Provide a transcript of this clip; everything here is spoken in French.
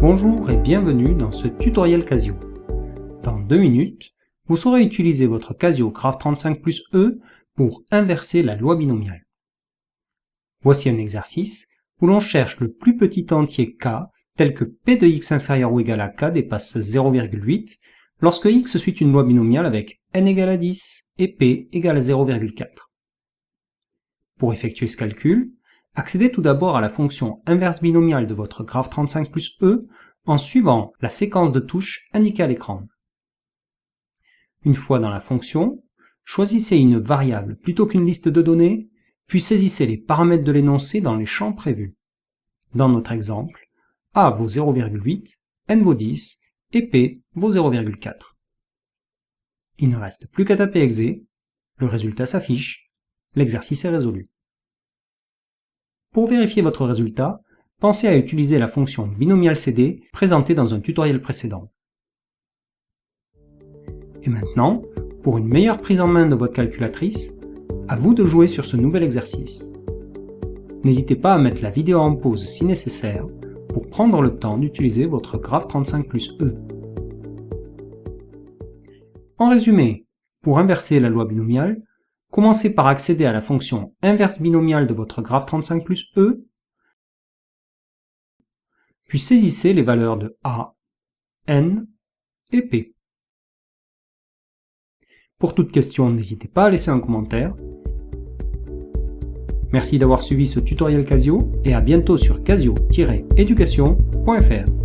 Bonjour et bienvenue dans ce tutoriel Casio. Dans 2 minutes, vous saurez utiliser votre Casio Graph35+E pour inverser la loi binomiale. Voici un exercice où l'on cherche le plus petit entier k tel que p de x inférieur ou égal à k dépasse 0,8 lorsque x suit une loi binomiale avec n égale à 10 et p égale à 0,4. Pour effectuer ce calcul, accédez tout d'abord à la fonction inverse binomiale de votre Graph35+E en suivant la séquence de touches indiquée à l'écran. Une fois dans la fonction, choisissez une variable plutôt qu'une liste de données, puis saisissez les paramètres de l'énoncé dans les champs prévus. Dans notre exemple, a vaut 0,8, n vaut 10 et p vaut 0,4. Il ne reste plus qu'à taper exé, le résultat s'affiche, l'exercice est résolu. Pour vérifier votre résultat, pensez à utiliser la fonction binomial CD présentée dans un tutoriel précédent. Et maintenant, pour une meilleure prise en main de votre calculatrice, à vous de jouer sur ce nouvel exercice. N'hésitez pas à mettre la vidéo en pause si nécessaire pour prendre le temps d'utiliser votre Graph35+E. En résumé, pour inverser la loi binomiale, commencez par accéder à la fonction inverse binomiale de votre Graph35+E, puis saisissez les valeurs de a, n et p. Pour toute question, n'hésitez pas à laisser un commentaire. Merci d'avoir suivi ce tutoriel Casio et à bientôt sur casio-education.fr.